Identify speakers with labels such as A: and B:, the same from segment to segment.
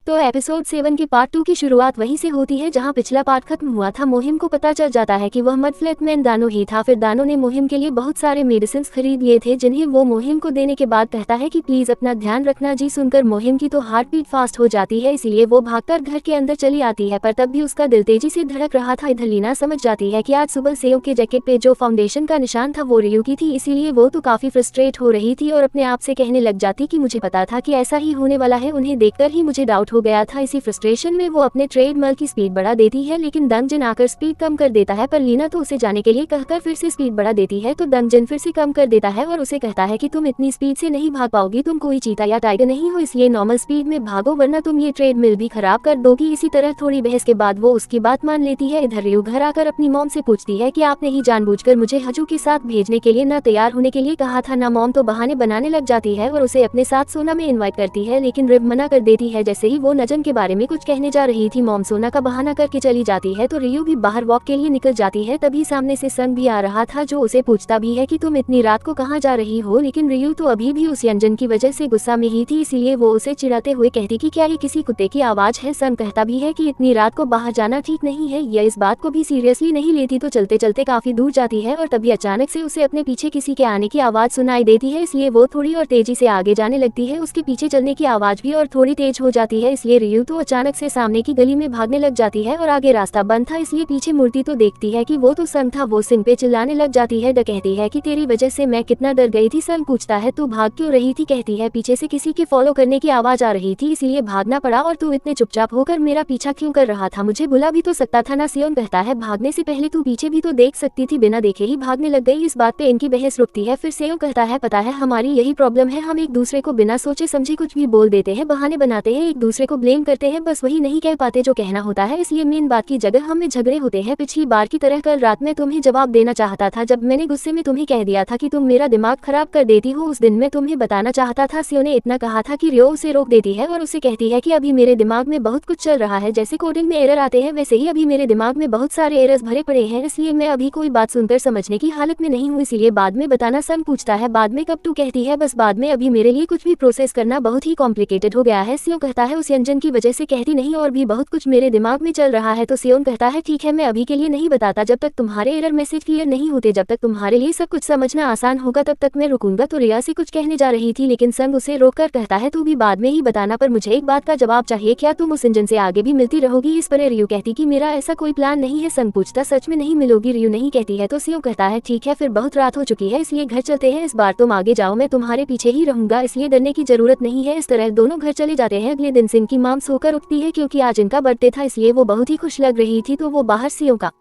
A: तो एपिसोड 7 के पार्ट 2 की शुरुआत वहीं से होती है जहां पिछला पार्ट खत्म हुआ था। मोहिम को पता चल जाता है कि वह मड फ्लैटमैन दानो ही था। फिर दानो ने मोहिम के लिए बहुत सारे मेडिसिन खरीद लिए थे जिन्हें वो मोहिम को देने के बाद कहता है कि प्लीज अपना ध्यान रखना जी। सुनकर मोहिम की तो हार्ट बीट फास्ट हो जाती है, इसलिए वो भागकर घर के अंदर चली आती है, पर तब भी उसका दिल तेजी से धड़क रहा था। इधर लीना समझ जाती है कि आज सुबह सेओ के जैकेट पे जो फाउंडेशन का निशान था वो रियू की थी, इसीलिए वो तो काफी फ्रस्ट्रेट हो रही थी और अपने आप से कहने लग जाती कि मुझे पता था कि ऐसा ही होने वाला है, उन्हें देखकर ही मुझे डाउट हो गया था। इसी फ्रस्ट्रेशन में वो अपने ट्रेडमिल की स्पीड बढ़ा देती है, लेकिन दंगजन आकर स्पीड कम कर देता है, पर लीना तो उसे जाने के लिए कहकर फिर से स्पीड बढ़ा देती है। तो दंगजन फिर से कम कर देता है और उसे कहता है कि तुम इतनी स्पीड से नहीं भाग पाओगी, तुम कोई चीता या टाइगर नहीं हो, इसलिए नॉर्मल स्पीड में भागो वरना तुम ये ट्रेडमिल भी खराब कर दोगी। इसी तरह थोड़ी बहस के बाद वो उसकी बात मान लेती है। इधर रियू घर आकर अपनी मॉम से पूछती है कि आपने ही जानबूझकर मुझे हजू के साथ भेजने के लिए न तैयार होने के लिए कहा था ना। मॉम तो बहाने बनाने लग जाती है और उसे अपने साथ सोना में इनवाइट करती है, लेकिन रिव मना कर देती है। जैसे ही वो नजन के बारे में कुछ कहने जा रही थी, मॉम सोना का बहाना करके चली जाती है। तो रियू भी बाहर वॉक के लिए निकल जाती है। तभी सामने से संग भी आ रहा था जो उसे पूछता भी है कि तुम इतनी रात को कहाँ जा रही हो, लेकिन रियू तो अभी भी उस यंजन की वजह से गुस्सा में ही थी, इसीलिए वो उसे चिढ़ाते हुए कहती कि क्या ये किसी कुत्ते की आवाज है। संग कहता भी है कि इतनी रात को बाहर जाना ठीक नहीं है। यह इस बात को भी सीरियसली नहीं लेती, तो चलते चलते काफी दूर जाती है और तभी अचानक से उसे अपने पीछे किसी के आने की आवाज सुनाई देती है, इसलिए वो थोड़ी और तेजी से आगे जाने लगती है। उसके पीछे चलने की आवाज भी और थोड़ी तेज हो जाती है, इसलिए रियू तो अचानक से सामने की गली में भागने लग जाती है और आगे रास्ता बंद था, इसलिए पीछे मुड़ती तो देखती है कि वो तो संग था। वो सिंह पे चिल्लाने लग जाती है। कहती है कि तेरी वजह से मैं कितना डर गई थी। संग पूछता है तू भाग क्यों रही थी, कहती है पीछे से किसी के फॉलो करने की आवाज आ रही थी इसीलिए भागना पड़ा, और तू इतने चुपचाप होकर मेरा पीछा क्यों कर रहा था, मुझे बुला भी तो सकता था ना। सियोन कहता है भागने से पहले तू पीछे भी तो देख सकती थी, बिना देखे ही भागने लग गई। इस बात पे इनकी बहस रुकती है। फिर सियोन कहता है पता है हमारी यही प्रॉब्लम है, हम एक दूसरे को बिना सोचे समझे कुछ भी बोल देते हैं, बहाने बनाते हैं, एक दूसरे को ब्लेम करते हैं, बस वही नहीं कह पाते जो कहना होता है, इसलिए मेन बात की जगह हमें झगड़े होते हैं। पिछली बार की तरह कल रात में तुम्हें जवाब देना चाहता था जब मैंने गुस्से में तुम्हें कह दिया था कि तुम मेरा दिमाग खराब कर देती हो, उस दिन मैं तुम्हें बताना चाहता था। सियो ने इतना कहा था कि रियो उसे रोक देती है और उसे कहती है कि अभी मेरे दिमाग में बहुत कुछ चल रहा है, जैसे कोडिंग में एरर आते हैं वैसे ही अभी मेरे दिमाग में बहुत सारे एरर्स भरे पड़े हैं, इसलिए मैं अभी कोई बात सुनकर समझने की हालत में नहीं हूँ, इसीलिए बाद में बताना। संग पूछता है बाद में कब, तू कहती है बस बाद में, अभी मेरे लिए कुछ भी प्रोसेस करना बहुत ही कॉम्प्लिकेटेड हो गया है। सियो कहता है उस यंजन की वजह से कहती नहीं, और भी बहुत कुछ मेरे दिमाग में चल रहा है। तो सियोन कहता है ठीक है मैं अभी के लिए नहीं बताता, जब तक तुम्हारे एरर मैसेज क्लियर नहीं होते, जब तक तुम्हारे लिए सब कुछ समझना आसान होगा तब तक मैं रुकूंगा। तो रिया से कुछ कहने जा रही थी, लेकिन संग उसे रोककर कहता है तू भी बाद में ही बताना, पर मुझे एक बात का जवाब चाहिए, क्या तुम उस इंजन से आगे भी मिलती रहोगी। इस पर रियू कहती कि मेरा ऐसा कोई प्लान नहीं है। संग पूछता सच में नहीं मिलोगी, रियू नहीं कहती है। तो सियो कहता है ठीक है फिर बहुत रात हो चुकी है इसलिए घर चलते हैं, इस बार तुम आगे जाओ मैं तुम्हारे पीछे ही रहूंगा, इसलिए डरने की जरूरत नहीं है। इस तरह दोनों घर चले जाते हैं। अगले दिन सिंह की माम सोकर उठती है क्योंकि आज इनका बर्थडे था, इसलिए वो बहुत ही खुश लग रही थी, तो वो बाहर सियो का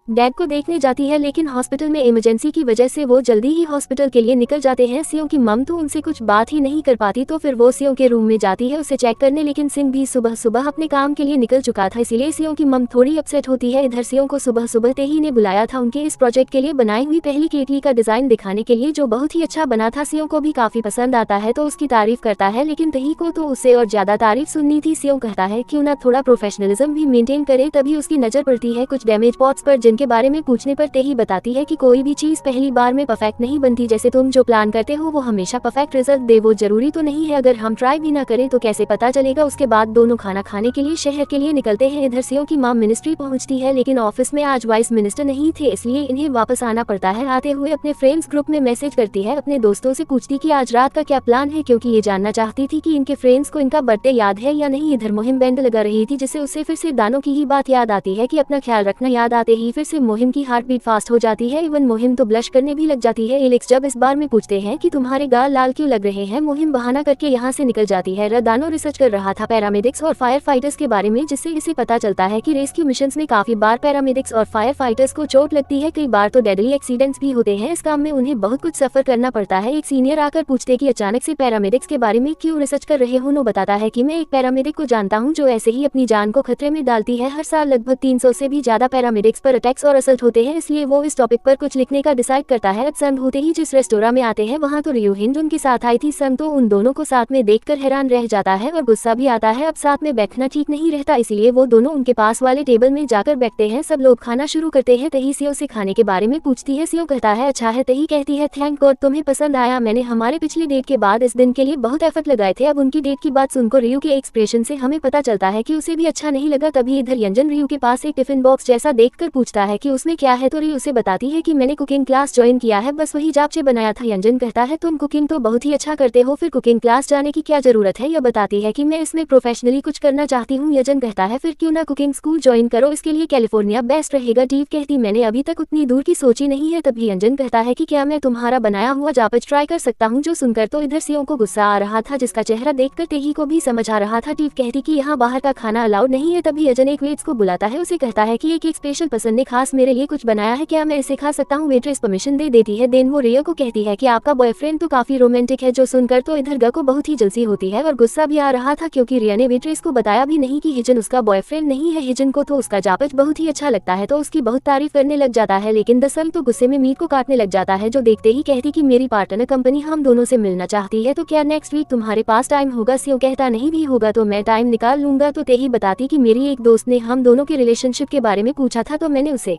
A: डैड को देखने जाती है, लेकिन हॉस्पिटल में इमरजेंसी की वजह से वो जल्दी ही हॉस्पिटल के लिए निकल जाते हैं। सियो की मम तो उनसे कुछ बात ही नहीं कर पाती, तो फिर वो सियो के रूम में जाती है उसे चेक करने, लेकिन सिंह भी सुबह सुबह अपने काम के लिए निकल चुका था, इसीलिए सियो की मम थोड़ी अपसेट होती है। इधर सियो को सुबह सुबह तेही ने बुलाया था उनके इस प्रोजेक्ट के लिए बनाई हुई पहली केटली का डिजाइन दिखाने के लिए, जो बहुत ही अच्छा बना था। सियो को भी काफी पसंद आता है तो उसकी तारीफ करता है, लेकिन तेही को तो उससे और ज्यादा तारीफ सुननी थी। सियो कहता है क्यों ना थोड़ा प्रोफेशनलिज्म भी मेंटेन करे। तभी उसकी नजर पड़ती है कुछ डैमेज पॉट्स पर, जिनके बारे में पूछने पर तेही बताती है कि कोई भी चीज पहली बार में परफेक्ट नहीं बनती, जैसे तुम जो प्लान करते हो वो हमेशा परफेक्ट रिजल्ट दे वो जरूरी तो नहीं है, अगर हम ट्राई भी ना करें तो कैसे पता चलेगा। उसके बाद दोनों खाना खाने के लिए शहर के लिए निकलते हैं। इधर सियो की माम मिनिस्ट्री पहुंचती है, लेकिन ऑफिस में आज वाइस मिनिस्टर नहीं थे, इसलिए इन्हें वापस आना पड़ता है। आते हुए अपने फ्रेंड्स ग्रुप में मैसेज करती है, अपने दोस्तों से पूछती कि आज रात का क्या प्लान है, क्योंकि ये जानना चाहती थी कि इनके फ्रेंड्स को इनका बर्थडे याद है या नहीं। इधर मुहिम बैंड लगा रही थी, जिससे उसे फिर से दानों की ही बात याद आती है कि अपना ख्याल रखना। याद आते ही फिर से मुहिम की हार्ट बीट फास्ट हो जाती है, इवन मुहिम तो ब्लश करने भी लग जाती है। एलेक्स जब इस बार में पूछते हैं कि तुम्हारे गाल लाल क्यों लग रहे हैं, मुहिम बहाना करके यहाँ से निकल जाती है। रदानो रिसर्च कर रहा था पैरामेडिक्स और फायर फाइटर्स के बारे में, जिससे इसे पता चलता है कि रेस्क्यू मिशंस में काफी बार पैरामेडिक्स और फायर फाइटर्स को चोट लगती है, कई बार तो डेडली एक्सीडेंट्स भी होते हैं। इस काम में उन्हें बहुत कुछ सफर करना पड़ता है। एक सीनियर आकर पूछते कि अचानक से पैरामेडिक्स के बारे में क्यों रिसर्च कर रहे हो। नो बताता है कि मैं एक पैरामेडिक को जानता हूँ जो ऐसे ही अपनी जान को खतरे में डालती है। हर साल लगभग 300 से भी ज्यादा पैरामेडिक्स पर अटैक सेक्स और असल्ट होते हैं, इसलिए वो इस टॉपिक पर कुछ लिखने का डिसाइड करता है। अब संग होते ही जिस रेस्टोरेंट में आते हैं वहाँ तो रियो हिंज उनके साथ आई थी। संग तो उन दोनों को साथ में देखकर हैरान रह जाता है और गुस्सा भी आता है। अब साथ में बैठना ठीक नहीं रहता, इसलिए वो दोनों उनके पास वाले टेबल में जाकर बैठते हैं। सब लोग खाना शुरू करते हैं। तही सियो से खाने के बारे में पूछती है। सियो कहता है अच्छा है। तही कहती है थैंक गॉड तुम्हें पसंद आया, मैंने हमारे पिछले डेट के बाद इस दिन के लिए बहुत एफर्ट लगाए थे। अब उनकी डेट की बात सुनकर रियो के एक्सप्रेशन से हमें पता चलता है कि उसे भी अच्छा नहीं लगा। तभी इधर यंजन रियो के पास एक टिफिन बॉक्स जैसा देखकर पूछता है कि उसमें क्या है, तो रियो उसे बताती है कि मैंने कुकिंग क्लास ज्वाइन किया है, बस वही जापचे बनाया था। यंजन कहता है तुम कुकिंग तो बहुत ही अच्छा करते हो, फिर कुकिंग क्लास जाने की क्या जरूरत है। यह बताती है कि मैं इसमें प्रोफेशनली कुछ करना चाहती हूँ। यंजन कहता है फिर क्यों ना कुकिंग स्कूल ज्वाइन करो, इसके लिए कैलिफोर्निया बेस्ट रहेगा। टीव कहती मैंने अभी तक उतनी दूर की सोची नहीं है। तभी यंजन कहता है कि क्या मैं तुम्हारा बनाया हुआ जापच ट्राई कर सकता हूँ। जो सुनकर तो इधर सियो को गुस्सा आ रहा था, जिसका चेहरा देखकर तेही को भी समझ आ रहा था। टीव कहती कि यहाँ बाहर का खाना अलाउड नहीं है। तभी यंजन एक वेट्स को बुलाता है, उसे कहता है कि एक स्पेशल पर्सन ने खास मेरे लिए कुछ बनाया है, क्या मैं इसे खा सकता हूँ। वेट्रेस परमिशन दे देती है। देन वो रियो को कहती है कि आपका बॉयफ्रेंड तो काफी रोमांटिक है। जो सुनकर तो इधर ग को बहुत ही जल्दी होती है और गुस्सा भी आ रहा था, क्योंकि रिया ने वेट्रेस को बताया भी नहीं कि हिजन उसका बॉयफ्रेंड नहीं है। हिजन को तो उसका जापच बहुत ही अच्छा लगता है, तो उसकी बहुत तारीफ करने लग जाता है। लेकिन दसम तो गुस्से में मीट को काटने लग जाता है, जो देखते ही कहती कि मेरी पार्टनर कंपनी हम दोनों से मिलना चाहती है, तो क्या नेक्स्ट वीक तुम्हारे पास टाइम होगा। सियो कहता नहीं भी होगा तो मैं टाइम निकाल लूंगा। तो तेही बताती कि मेरी एक दोस्त ने हम दोनों के रिलेशनशिप के बारे में पूछा था, तो मैंने उसे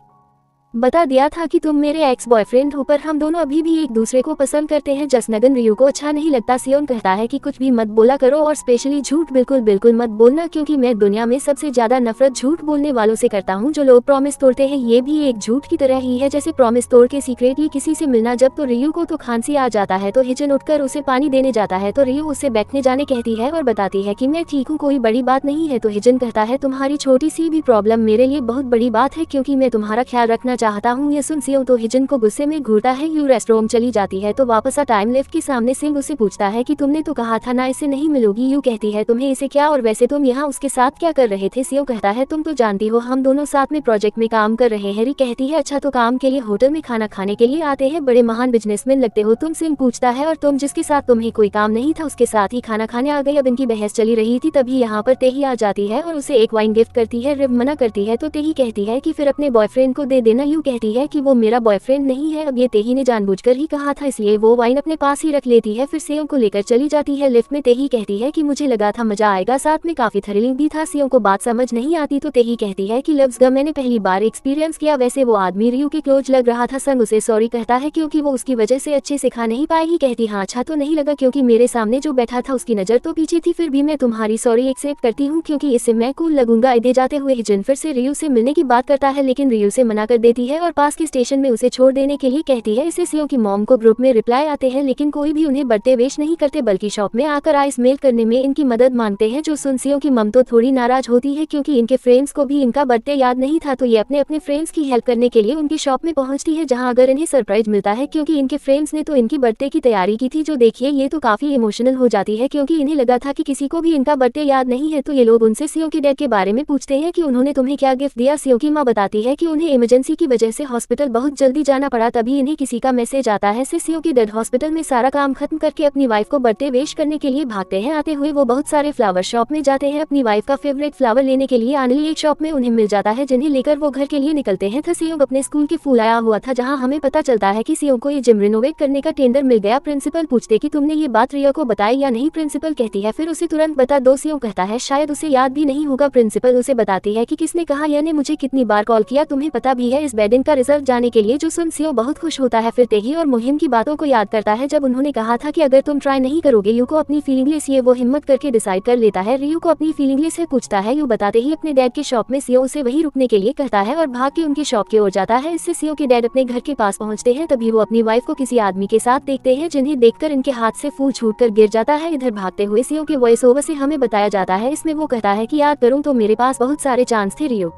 A: बता दिया था कि तुम मेरे एक्स बॉयफ्रेंड हो, पर हम दोनों अभी भी एक दूसरे को पसंद करते हैं। जसनगन रियो को अच्छा नहीं लगता। सियोन कहता है कि कुछ भी मत बोला करो, और स्पेशली झूठ बिल्कुल बिल्कुल मत बोलना, क्योंकि मैं दुनिया में सबसे ज्यादा नफरत झूठ बोलने वालों से करता हूँ, जो लोग प्रॉमिस तोड़ते हैं। ये भी एक झूठ की तरह ही है, जैसे प्रॉमिस तोड़ के सीक्रेटली किसी से मिलना। जब तो रियो को तो खांसी आ जाता है, तो हिजन उठकर उसे पानी देने जाता है, तो रियो उसे बैठने जाने कहती है और बताती है कि मैं ठीक हूँ, कोई बड़ी बात नहीं है। तो हिजन कहता है तुम्हारी छोटी सी भी प्रॉब्लम मेरे लिए बहुत बड़ी बात है, क्योंकि मैं तुम्हारा ख्याल रखना चाहता हूँ। ये सियो तो हिजन को गुस्से में घूरता है। यू रेस्टोरेंट चली जाती है, तो वापस आ टाइम लिफ्ट के सामने सिंह उसे पूछता है कि तुमने तो कहा था ना इसे नहीं मिलोगी। यू कहती है तुम्हें इसे क्या, और वैसे तुम यहाँ उसके साथ क्या कर रहे थे। सियो कहता है तुम तो जानती हो हम दोनों साथ में प्रोजेक्ट में काम कर रहे हैं। री कहती है अच्छा तो काम के लिए होटल में खाना खाने के लिए आते हैं, बड़े महान बिजनेसमैन लगते हो तुम। सिंह पूछता है और तुम जिसके साथ तुम्हें कोई काम नहीं था उसके साथ ही खाना खाने आ गई। अब इनकी बहस चली रही थी, तभी यहाँ पर तेही आ जाती है और उसे एक वाइन गिफ्ट करती है। रिव मना करती है, तो तेही कहती है कि फिर अपने बॉयफ्रेंड को दे देना। यू कहती है कि वो मेरा बॉयफ्रेंड नहीं है। अब ये तेही ने जानबूझकर ही कहा था, इसलिए वो वाइन अपने पास ही रख लेती है। फिर सियो को लेकर चली जाती है। लिफ्ट में तेही कहती है कि मुझे लगा था मजा आएगा, साथ में काफी थ्रिलिंग भी था। सियो को बात समझ नहीं आती, तो तेही कहती है कि लव्स ग मैंने पहली बार एक्सपीरियंस किया। वैसे वो आदमी रियो के क्लोज लग रहा था। संग उसे सॉरी कहता है क्योंकि वो उसकी वजह से अच्छे से खा नहीं पाएगी। कहती हाँ अच्छा तो नहीं लगा, क्योंकि मेरे सामने जो बैठा था उसकी नजर तो पीछे थी, फिर भी मैं तुम्हारी सॉरी एक्सेप्ट करती हूँ, क्योंकि इससे मैं कूल लगूंगा। इधर जाते हुए हिजन फिर से रियो से मिलने की बात करता है, लेकिन रियो से मना कर देती है और पास के स्टेशन में उसे छोड़ देने के लिए कहती है। इससे सियो की मॉम को ग्रुप में रिप्लाई आते हैं, लेकिन कोई भी उन्हें बर्थडे विश नहीं करते, बल्कि शॉप में आकर आइस मेल करने में इनकी मदद मांगते हैं। जो सुन सियो की मॉम तो थोड़ी नाराज होती है, क्योंकि इनके फ्रेंड्स को भी इनका बर्थडे याद नहीं था, तो ये अपने अपने फ्रेंड्स की हेल्प करने के लिए उनकी शॉप में पहुंचती है, जहां अगर इन्हें सरप्राइज मिलता है, क्योंकि इनके फ्रेंड्स ने तो इनकी बर्थडे की तैयारी की थी। जो देखिए ये तो काफी इमोशनल हो जाती है, क्योंकि इन्हें लगा था कि किसी को भी इनका बर्थडे याद नहीं है। तो ये लोग उनसे सियो के डैड के बारे में पूछते हैं कि उन्होंने तुम्हें क्या गिफ्ट दिया। सियो की माँ बताती है कि उन्हें इमरजेंसी की वजह से हॉस्पिटल बहुत जल्दी जाना पड़ा, तभी इन्हें किसी का मैसेज आता है। सियो की डैड हॉस्पिटल में सारा काम खत्म करके अपनी वाइफ को बर्थडे विश करने के लिए भागते हैं। आते हुए वो बहुत सारे फ्लावर शॉप में जाते हैं अपनी वाइफ का फेवरेट फ्लावर लेने के लिए। आनली एक शॉप में उन्हें मिल जाता है, जिन्हें लेकर वो घर के लिए निकलते हैं। सियो अपने स्कूल के फूल आया हुआ था, जहाँ हमें पता चलता है कि सियो को ये जिम रिनोवेट करने का टेंडर मिल गया। प्रिंसिपल पूछते कि तुमने ये बात रिया को बताई या नहीं। प्रिंसिपल कहती है फिर उसे तुरंत बता दो। सियो कहता है शायद उसे याद भी नहीं होगा। प्रिंसिपल उसे बताती है कि किसने कहा, यानी मुझे कितनी बार कॉल किया, तुम्हें पता भी है इस वेडिंग का रिजल्ट जाने के लिए। जो सुन सियो बहुत खुश होता है। फिर तेही और मुहिम की बातों को याद करता है, जब उन्होंने कहा था कि अगर तुम ट्राई नहीं करोगे यू को अपनी फीलिंगलेस, ये वो हिम्मत करके डिसाइड कर लेता है रियो को अपनी फीलिंगलेस है। पूछता है यू बताते ही अपने डैड की शॉप में सियो उसे वही रुकने के लिए कहता है और भाग के उनकी शॉप की ओर जाता है। इससे सियो के डैड अपने घर के पास पहुंचते हैं, तभी वो अपनी वाइफ को किसी आदमी के साथ देखते हैं, जिन्हें देखकर इनके हाथ से फूल छूटकर गिर जाता है। इधर भागते हुए सियो के वॉइस ओवर से हमें बताया जाता है, इसमें वो कहता है कि याद करूं तो मेरे पास बहुत सारे चांस थे रियो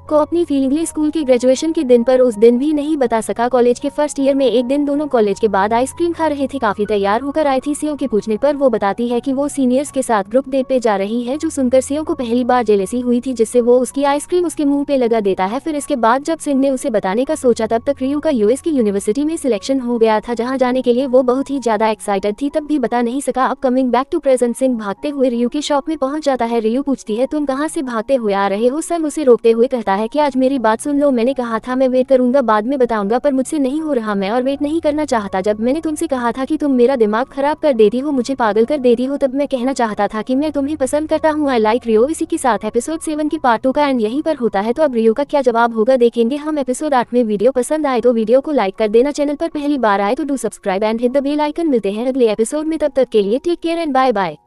A: को अपनी फीलिंगली स्कूल के ग्रेजुएशन के दिन पर उस दिन भी नहीं बता सका। कॉलेज के फर्स्ट ईयर में एक दिन दोनों कॉलेज के बाद आइसक्रीम खा रहे थे, काफी तैयार होकर आई थी। सियो के पूछने पर वो बताती है कि वो सीनियर्स के साथ ग्रुप डेट पे जा रही है। जो सुनकर सियो को पहली बार जेलेसी हुई थी, जिससे वो उसकी आइसक्रीम उसके मुंह पे लगा देता है। फिर इसके बाद जब सिंह ने उसे बताने का सोचा, तब तक रियो का यूएस की यूनिवर्सिटी में सिलेक्शन हो गया था, जहाँ जाने के लिए वो बहुत ही ज्यादा एक्साइटेड थी, तब भी बता नहीं सका। अब कमिंग बैक टू प्रेजेंट, सिंह भागते हुए रियो की शॉप में पहुंच जाता है। रियो पूछती है तुम कहाँ से भागते हुए आ रहे हो। सर उसे रोकते हुए कहता है कि आज मेरी बात सुन लो, मैंने कहा था मैं वेट करूंगा, बाद में बताऊंगा, पर मुझसे नहीं हो रहा, मैं और वेट नहीं करना चाहता। जब मैंने तुमसे कहा था कि तुम मेरा दिमाग खराब कर देती हो, मुझे पागल कर देती हो, तब मैं कहना चाहता था कि मैं तुम्हें पसंद करता हूँ। आई लाइक रियो। इसी के साथ एपिसोड 7 की पार्ट 2 का एंड यहीं पर होता है। तो अब रियो का क्या जवाब होगा देखेंगे हम एपिसोड 8 में। वीडियो पसंद आए तो वीडियो को लाइक कर देना, चैनल पर पहली बार आए तो do subscribe and hit the bell icon. मिलते हैं अगले एपिसोड में, तब तक के लिए take care and bye bye.